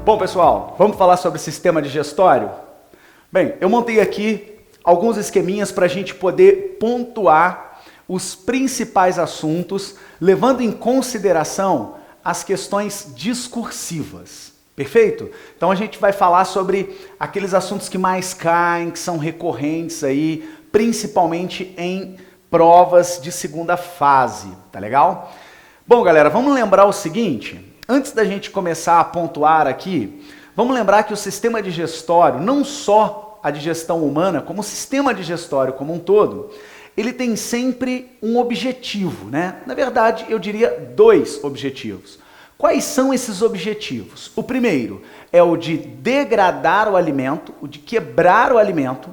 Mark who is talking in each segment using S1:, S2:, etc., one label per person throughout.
S1: Bom, pessoal, vamos falar sobre sistema digestório? Bem, eu montei aqui alguns esqueminhas para a gente poder pontuar os principais assuntos, levando em consideração as questões discursivas. Perfeito? Então a gente vai falar sobre aqueles assuntos que mais caem, que são recorrentes aí, principalmente em provas de segunda fase, tá legal? Bom, galera, vamos lembrar o seguinte, antes da gente começar a pontuar aqui, vamos lembrar que o sistema digestório, não só a digestão humana, como o sistema digestório como um todo, ele tem sempre um objetivo, né? Na verdade, eu diria dois objetivos. Quais são esses objetivos? O primeiro é o de degradar o alimento, o de quebrar o alimento,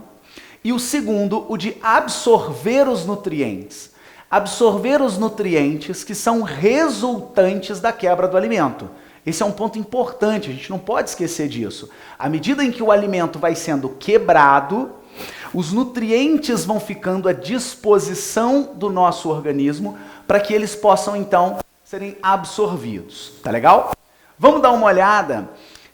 S1: e o segundo, o de absorver os nutrientes. Absorver os nutrientes que são resultantes da quebra do alimento. Esse é um ponto importante, a gente não pode esquecer disso. À medida em que o alimento vai sendo quebrado, os nutrientes vão ficando à disposição do nosso organismo para que eles possam, então, serem absorvidos. Tá legal? Vamos dar uma olhada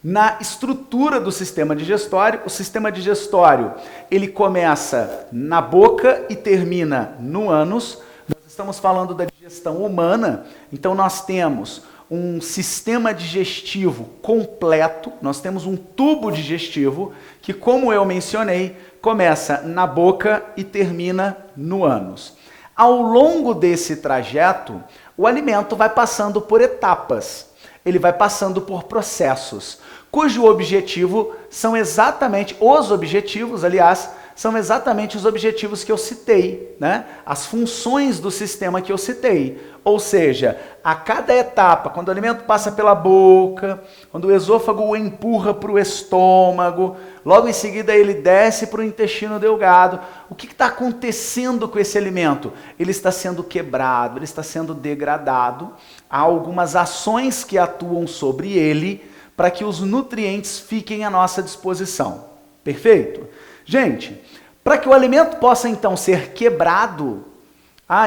S1: na estrutura do sistema digestório. O sistema digestório, ele começa na boca e termina no ânus. Nós estamos falando da digestão humana, então nós temos um sistema digestivo completo, nós temos um tubo digestivo que, como eu mencionei, começa na boca e termina no ânus. Ao longo desse trajeto, o alimento vai passando por etapas, ele vai passando por processos, cujo objetivo são exatamente, os objetivos, aliás, são exatamente os objetivos que eu citei, né? As funções do sistema que eu citei. Ou seja, a cada etapa, quando o alimento passa pela boca, quando o esôfago o empurra para o estômago, logo em seguida ele desce para o intestino delgado, o que está acontecendo com esse alimento? Ele está sendo quebrado, ele está sendo degradado. Há algumas ações que atuam sobre ele para que os nutrientes fiquem à nossa disposição. Perfeito? Gente, para que o alimento possa então ser quebrado,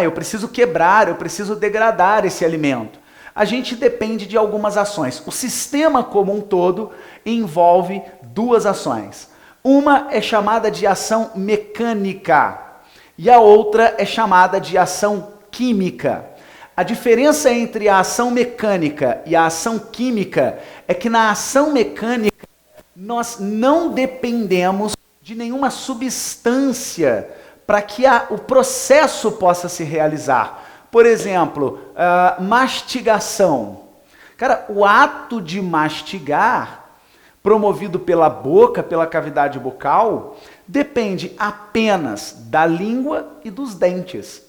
S1: eu preciso quebrar, eu preciso degradar esse alimento. A gente depende de algumas ações. O sistema como um todo envolve duas ações. Uma é chamada de ação mecânica e a outra é chamada de ação química. A diferença entre a ação mecânica e a ação química é que na ação mecânica nós não dependemos de nenhuma substância para que o processo possa se realizar. Por exemplo, mastigação. Cara, o ato de mastigar, promovido pela boca, pela cavidade bucal, depende apenas da língua e dos dentes.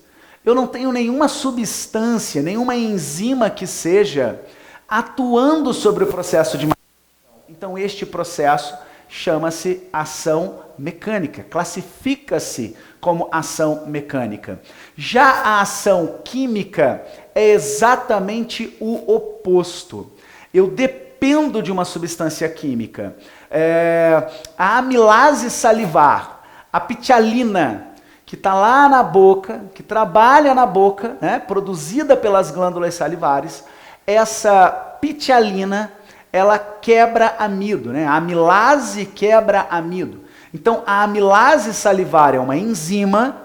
S1: Eu não tenho nenhuma substância, nenhuma enzima que seja atuando sobre o processo de mastigação. Então, este processo chama-se ação mecânica, classifica-se como ação mecânica. Já a ação química é exatamente o oposto. Eu dependo de uma substância química. A amilase salivar, a pitialina, que está lá na boca, que trabalha na boca, né, produzida pelas glândulas salivares, essa pitialina, ela quebra amido, né? A amilase quebra amido. Então, a amilase salivar é uma enzima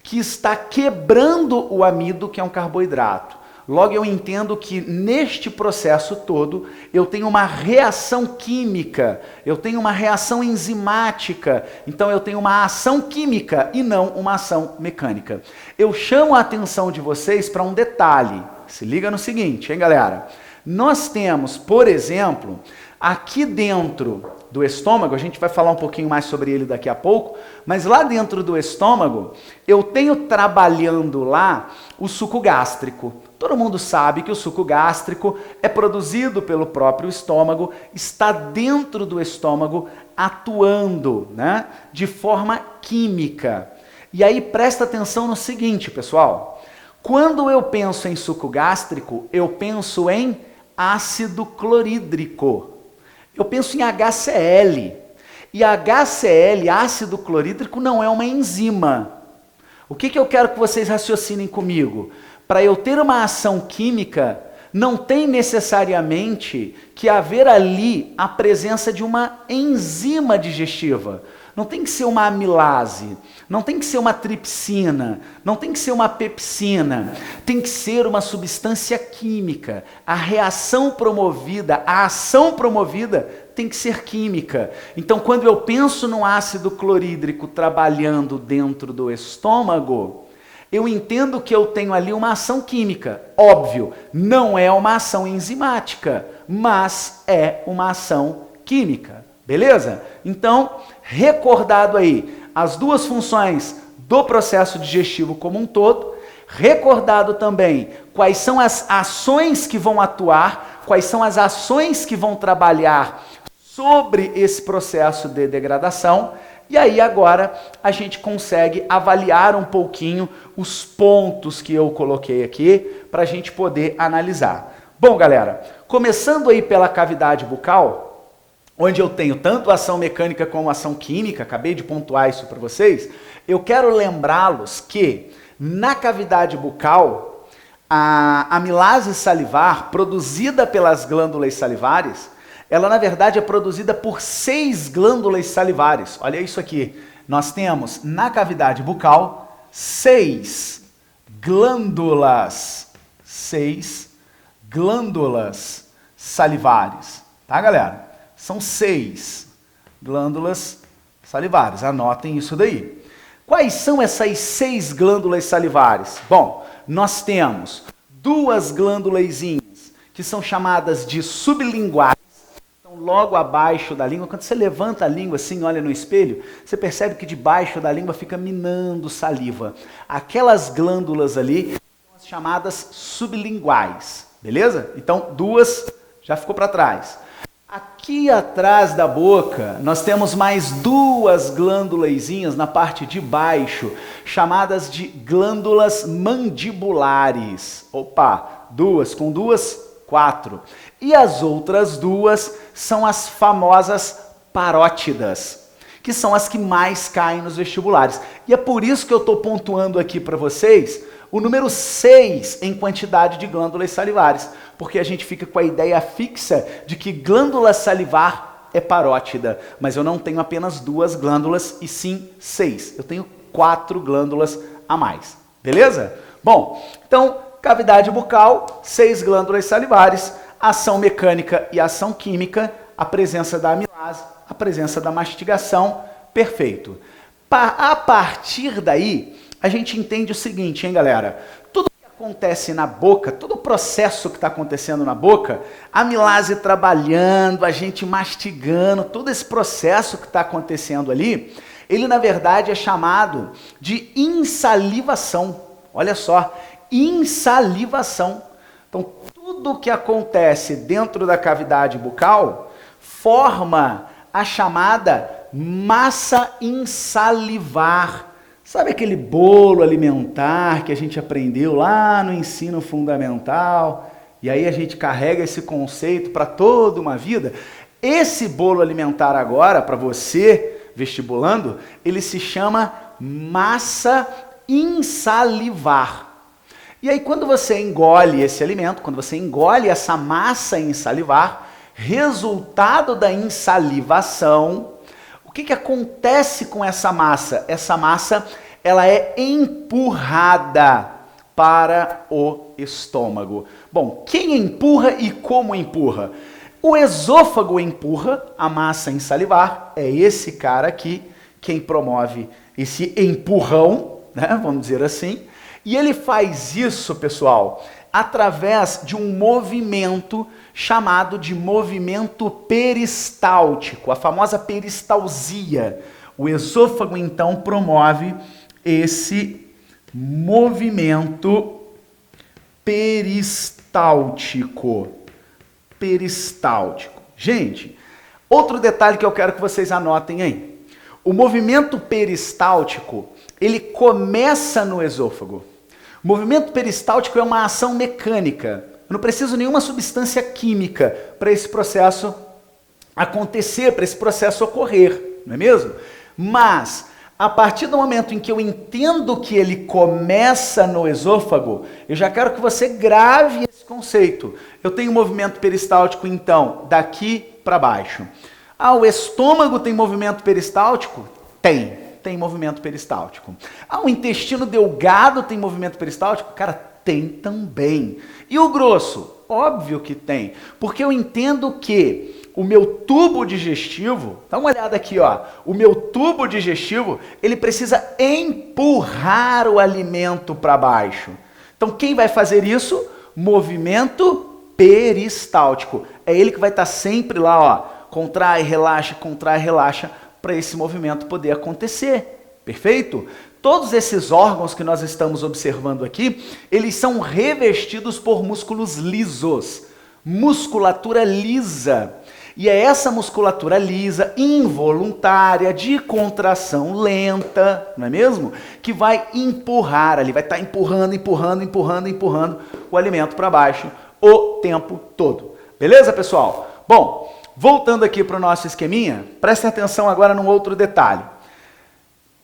S1: que está quebrando o amido, que é um carboidrato. Logo, eu entendo que neste processo todo, eu tenho uma reação química, eu tenho uma reação enzimática, então eu tenho uma ação química e não uma ação mecânica. Eu chamo a atenção de vocês para um detalhe. Se liga no seguinte, hein, galera? Nós temos, por exemplo, aqui dentro do estômago, a gente vai falar um pouquinho mais sobre ele daqui a pouco, mas lá dentro do estômago, eu tenho trabalhando lá o suco gástrico. Todo mundo sabe que o suco gástrico é produzido pelo próprio estômago, está dentro do estômago atuando, né, de forma química. E aí presta atenção no seguinte, pessoal. Quando eu penso em suco gástrico, eu penso em ácido clorídrico. Eu penso em HCl. E HCl, ácido clorídrico, não é uma enzima. O que eu quero que vocês raciocinem comigo? Para eu ter uma ação química, não tem necessariamente que haver ali a presença de uma enzima digestiva. Não tem que ser uma amilase, não tem que ser uma tripsina, não tem que ser uma pepsina, tem que ser uma substância química. A reação promovida, a ação promovida tem que ser química. Então, quando eu penso no ácido clorídrico trabalhando dentro do estômago, eu entendo que eu tenho ali uma ação química. Óbvio, não é uma ação enzimática, mas é uma ação química. Beleza? Então, recordado aí as duas funções do processo digestivo como um todo, recordado também quais são as ações que vão atuar, quais são as ações que vão trabalhar sobre esse processo de degradação, e aí agora a gente consegue avaliar um pouquinho os pontos que eu coloquei aqui para a gente poder analisar. Bom, galera, começando aí pela cavidade bucal, onde eu tenho tanto ação mecânica como ação química, acabei de pontuar isso para vocês, eu quero lembrá-los que na cavidade bucal, a amilase salivar, produzida pelas glândulas salivares, ela na verdade é produzida por 6 glândulas salivares. Olha isso aqui, nós temos na cavidade bucal 6 glândulas salivares, tá, galera? São 6 glândulas salivares, anotem isso daí. Quais são essas 6 glândulas salivares? Bom, nós temos 2 glândulazinhas que são chamadas de sublinguais, estão logo abaixo da língua. Quando você levanta a língua assim, olha no espelho, você percebe que debaixo da língua fica minando saliva. Aquelas glândulas ali são as chamadas sublinguais, beleza? Então, 2 já ficou para trás. Aqui atrás da boca, nós temos mais 2 glândulazinhas na parte de baixo, chamadas de glândulas mandibulares. Opa, 2, com 2, 4. E as outras 2 são as famosas parótidas, que são as que mais caem nos vestibulares. E é por isso que eu estou pontuando aqui para vocês o número 6 em quantidade de glândulas salivares, porque a gente fica com a ideia fixa de que glândula salivar é parótida, mas eu não tenho apenas 2 glândulas, e sim 6. Eu tenho 4 glândulas a mais, beleza? Bom, então, cavidade bucal, 6 glândulas salivares, ação mecânica e ação química, a presença da amilase, a presença da mastigação, perfeito. A partir daí, a gente entende o seguinte, hein, galera? Tudo que acontece na boca, todo o processo que está acontecendo na boca, a amilase trabalhando, a gente mastigando, todo esse processo que está acontecendo ali, ele na verdade é chamado de insalivação. Olha só, insalivação. Então, tudo que acontece dentro da cavidade bucal forma a chamada massa insalivar. Sabe aquele bolo alimentar que a gente aprendeu lá no ensino fundamental? E aí a gente carrega esse conceito para toda uma vida? Esse bolo alimentar agora, para você, vestibulando, ele se chama massa insalivar. E aí quando você engole esse alimento, quando você engole essa massa insalivar, resultado da insalivação, o que acontece com essa massa? Essa massa, ela é empurrada para o estômago. Bom, quem empurra e como empurra? O esôfago empurra a massa insalivar, é esse cara aqui quem promove esse empurrão, né, vamos dizer assim, e ele faz isso, pessoal, através de um movimento chamado de movimento peristáltico, a famosa peristalsia. O esôfago, então, promove esse movimento peristáltico. Gente, outro detalhe que eu quero que vocês anotem aí. O movimento peristáltico, ele começa no esôfago. O movimento peristáltico é uma ação mecânica. Eu não preciso de nenhuma substância química para esse processo acontecer, para esse processo ocorrer, não é mesmo? Mas A partir do momento em que eu entendo que ele começa no esôfago, eu já quero que você grave esse conceito. Eu tenho movimento peristáltico, então, daqui para baixo. Ah, o estômago tem movimento peristáltico? Tem movimento peristáltico. Ah, o intestino delgado tem movimento peristáltico? Cara, tem também. E o grosso? Óbvio que tem. Porque eu entendo que o meu tubo digestivo, dá uma olhada aqui, ó. O meu tubo digestivo, ele precisa empurrar o alimento para baixo. Então, quem vai fazer isso? Movimento peristáltico. É ele que vai estar sempre lá, ó. Contrai, relaxa, para esse movimento poder acontecer. Perfeito? Todos esses órgãos que nós estamos observando aqui, eles são revestidos por músculos lisos. Musculatura lisa. E é essa musculatura lisa, involuntária, de contração lenta, não é mesmo? Que vai empurrar ali, vai estar empurrando o alimento para baixo o tempo todo. Beleza, pessoal? Bom, voltando aqui para o nosso esqueminha, prestem atenção agora num outro detalhe.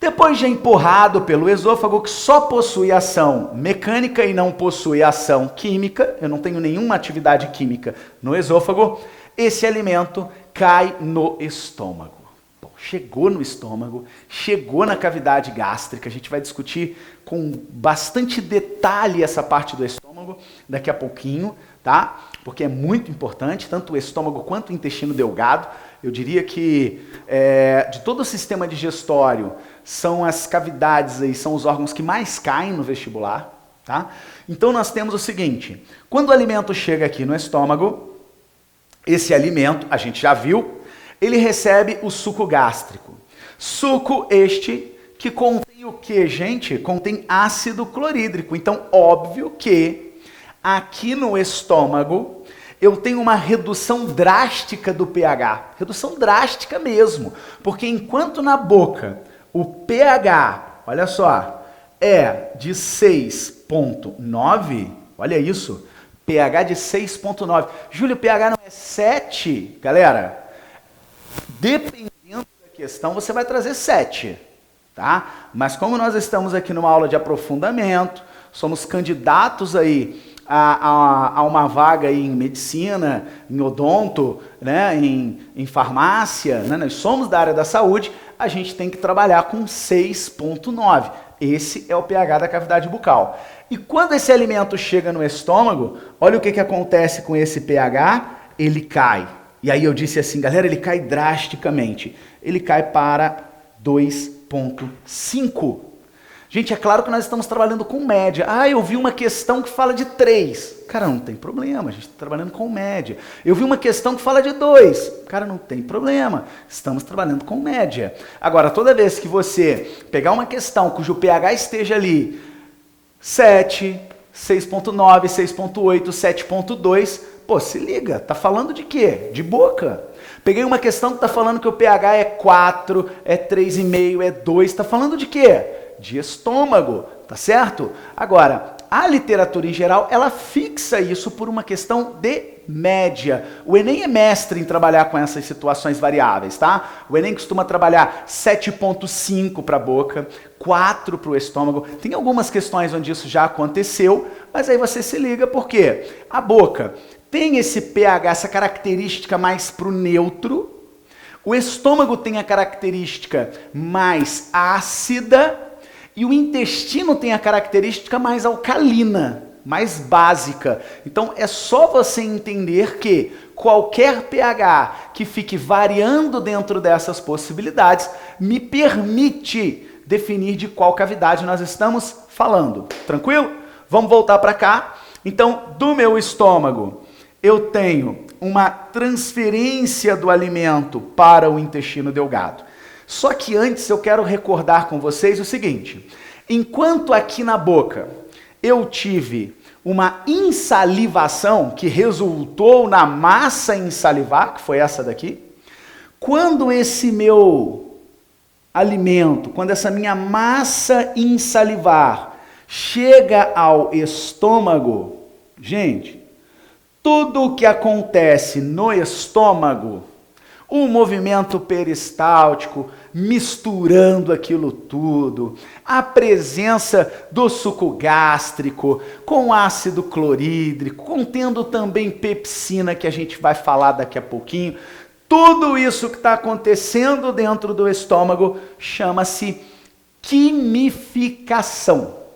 S1: Depois de empurrado pelo esôfago, que só possui ação mecânica e não possui ação química, eu não tenho nenhuma atividade química no esôfago, esse alimento cai no estômago. Bom, chegou no estômago, chegou na cavidade gástrica, a gente vai discutir com bastante detalhe essa parte do estômago daqui a pouquinho, tá? Porque é muito importante, tanto o estômago quanto o intestino delgado. Eu diria que de todo o sistema digestório, são as cavidades aí, são os órgãos que mais caem no vestibular, tá? Então nós temos o seguinte, quando o alimento chega aqui no estômago, esse alimento, a gente já viu, ele recebe o suco gástrico. Suco este que contém o que, gente? Contém ácido clorídrico. Então, óbvio que aqui no estômago eu tenho uma redução drástica do pH. Redução drástica mesmo. Porque enquanto na boca o pH, olha só, é de 6,9, olha isso, pH de 6,9. Júlio, pH não é 7? Galera, dependendo da questão, você vai trazer 7, tá? Mas como nós estamos aqui numa aula de aprofundamento, somos candidatos aí a uma vaga aí em medicina, em odonto, né, em farmácia, né, nós somos da área da saúde, a gente tem que trabalhar com 6,9. Esse é o pH da cavidade bucal. E quando esse alimento chega no estômago, olha o que acontece com esse pH, ele cai. E aí eu disse assim, galera, ele cai drasticamente. Ele cai para 2,5. Gente, é claro que nós estamos trabalhando com média. Ah, eu vi uma questão que fala de 3. Cara, não tem problema, a gente está trabalhando com média. Eu vi uma questão que fala de 2. Cara, não tem problema, estamos trabalhando com média. Agora, toda vez que você pegar uma questão cujo pH esteja ali 7, 6,9, 6,8, 7,2, pô, se liga, tá falando de quê? De boca. Peguei uma questão que tá falando que o pH é 4, é 3,5, é 2, tá falando de quê? De estômago, tá certo? Agora, a literatura em geral, ela fixa isso por uma questão de média. O Enem é mestre em trabalhar com essas situações variáveis, tá? O Enem costuma trabalhar 7,5 para a boca, 4 para o estômago. Tem algumas questões onde isso já aconteceu, mas aí você se liga porque a boca tem esse pH, essa característica mais para o neutro. O estômago tem a característica mais ácida. E o intestino tem a característica mais alcalina, mais básica. Então é só você entender que qualquer pH que fique variando dentro dessas possibilidades me permite definir de qual cavidade nós estamos falando. Tranquilo? Vamos voltar para cá. Então, do meu estômago, eu tenho uma transferência do alimento para o intestino delgado. Só que antes eu quero recordar com vocês o seguinte, enquanto aqui na boca eu tive uma insalivação que resultou na massa em salivar, que foi essa daqui, quando esse meu alimento, quando essa minha massa em salivar chega ao estômago, gente, tudo o que acontece no estômago, o movimento peristáltico misturando aquilo tudo, a presença do suco gástrico com ácido clorídrico, contendo também pepsina, que a gente vai falar daqui a pouquinho. Tudo isso que está acontecendo dentro do estômago chama-se quimificação.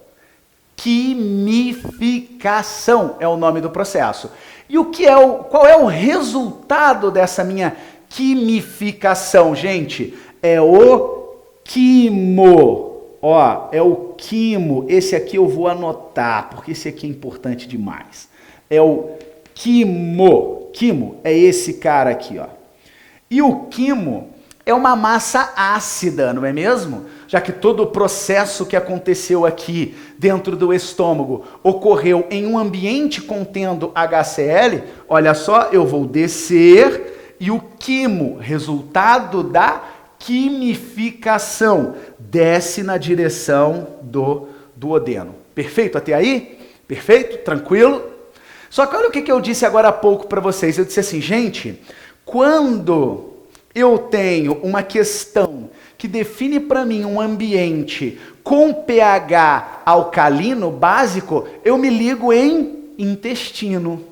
S1: Quimificação é o nome do processo. E qual é o resultado dessa minha quimificação, gente? É o quimo. Ó, é o quimo. Esse aqui eu vou anotar, porque esse aqui é importante demais. É o quimo. Quimo é esse cara aqui, ó. E o quimo é uma massa ácida, não é mesmo? Já que todo o processo que aconteceu aqui dentro do estômago ocorreu em um ambiente contendo HCl, olha só, eu vou descer e o quimo, resultado da quimificação, desce na direção do duodeno. Perfeito até aí? Perfeito? Tranquilo? Só que olha o que eu disse agora há pouco para vocês. Eu disse assim, gente, quando eu tenho uma questão que define para mim um ambiente com pH alcalino básico, eu me ligo em intestino.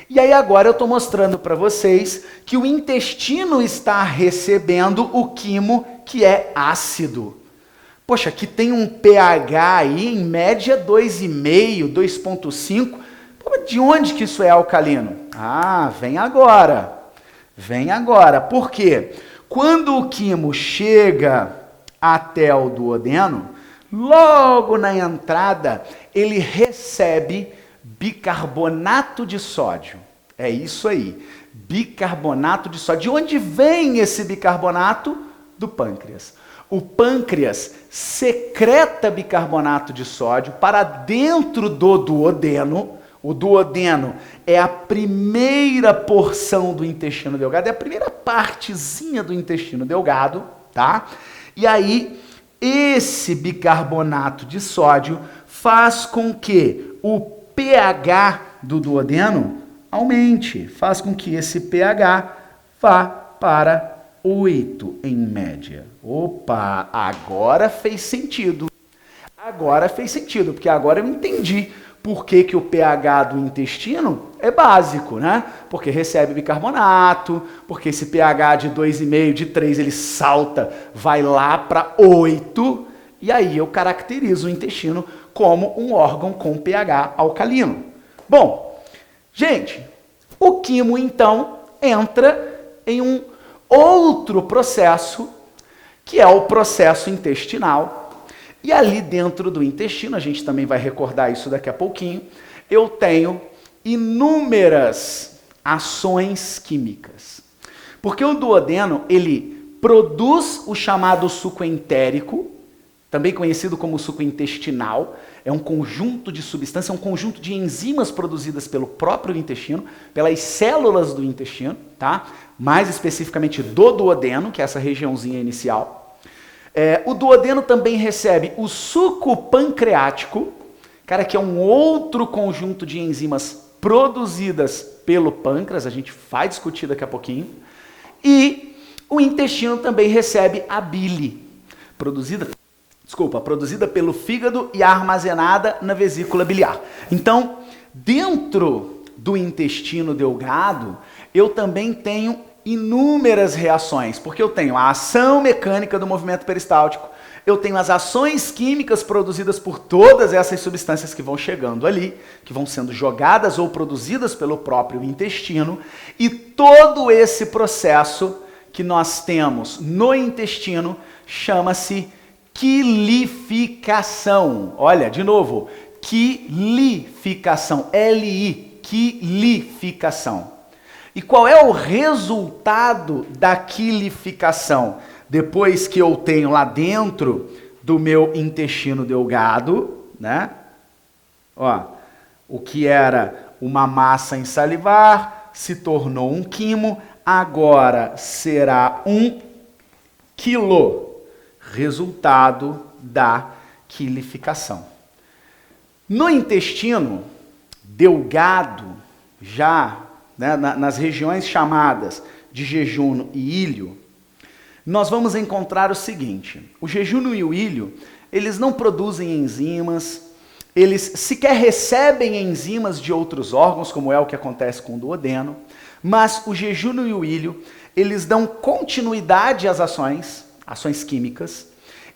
S1: E aí agora eu estou mostrando para vocês que o intestino está recebendo o quimo que é ácido. Poxa, aqui tem um pH aí em média 2,5, 2,5. De onde que isso é alcalino? Ah, vem agora. Vem agora. Por quê? Quando o quimo chega até o duodeno, logo na entrada, ele recebe bicarbonato de sódio. É isso aí, bicarbonato de sódio. De onde vem esse bicarbonato? Do pâncreas. O pâncreas secreta bicarbonato de sódio para dentro do duodeno. O duodeno é a primeira porção do intestino delgado, é a primeira partezinha do intestino delgado, tá? E aí, esse bicarbonato de sódio faz com que o pH do duodeno aumente, faz com que esse pH vá para 8 em média. Opa, agora fez sentido. Agora fez sentido, porque agora eu entendi por que o pH do intestino é básico, né? Porque recebe bicarbonato, porque esse pH de 2,5, de 3, ele salta, vai lá para 8, e aí eu caracterizo o intestino como um órgão com pH alcalino. Bom, gente, o quimo então entra em um outro processo, que é o processo intestinal. E ali dentro do intestino, a gente também vai recordar isso daqui a pouquinho, eu tenho inúmeras ações químicas. Porque o duodeno, ele produz o chamado suco entérico, também conhecido como suco intestinal, é um conjunto de substâncias, é um conjunto de enzimas produzidas pelo próprio intestino, pelas células do intestino, tá? Mais especificamente do duodeno, que é essa regiãozinha inicial. O duodeno também recebe o suco pancreático, cara, que é um outro conjunto de enzimas produzidas pelo pâncreas, a gente vai discutir daqui a pouquinho. E o intestino também recebe a bile, produzida pelo fígado e armazenada na vesícula biliar. Então, dentro do intestino delgado, eu também tenho inúmeras reações, porque eu tenho a ação mecânica do movimento peristáltico, eu tenho as ações químicas produzidas por todas essas substâncias que vão chegando ali, que vão sendo jogadas ou produzidas pelo próprio intestino, e todo esse processo que nós temos no intestino chama-se quilificação. Olha, de novo, quilificação, L-I, quilificação. E qual é o resultado da quilificação? Depois que eu tenho lá dentro do meu intestino delgado, né? Ó, o que era uma massa insalivar se tornou um quimo, agora será um quilo. Resultado da quilificação. No intestino delgado, já, né, nas regiões chamadas de jejum e ilho, nós vamos encontrar o seguinte: o jejum e o ilho, eles não produzem enzimas, eles sequer recebem enzimas de outros órgãos, como é o que acontece com o duodeno, mas o jejum e o ilho, eles dão continuidade às ações químicas,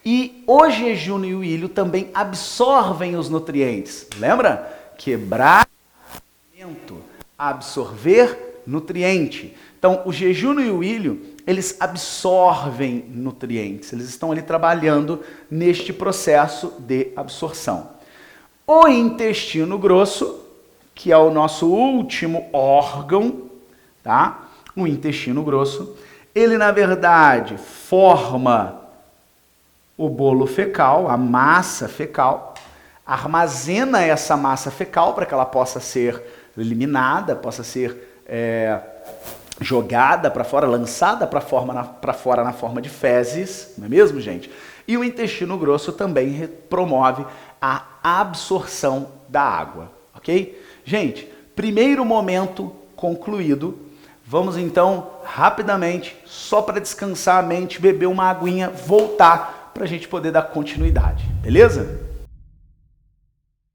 S1: e o jejum e o ilho também absorvem os nutrientes. Lembra? Quebrar alimento, absorver nutriente. Então, o jejum e o ilho, eles absorvem nutrientes, eles estão ali trabalhando neste processo de absorção. O intestino grosso, que é o nosso último órgão, tá? O intestino grosso, ele na verdade forma o bolo fecal, a massa fecal, armazena essa massa fecal para que ela possa ser eliminada, possa ser jogada para fora, lançada para fora na forma de fezes, não é mesmo, gente? E o intestino grosso também promove a absorção da água, ok? Gente, primeiro momento concluído. Vamos então, rapidamente, só para descansar a mente, beber uma aguinha, voltar para a gente poder dar continuidade, beleza?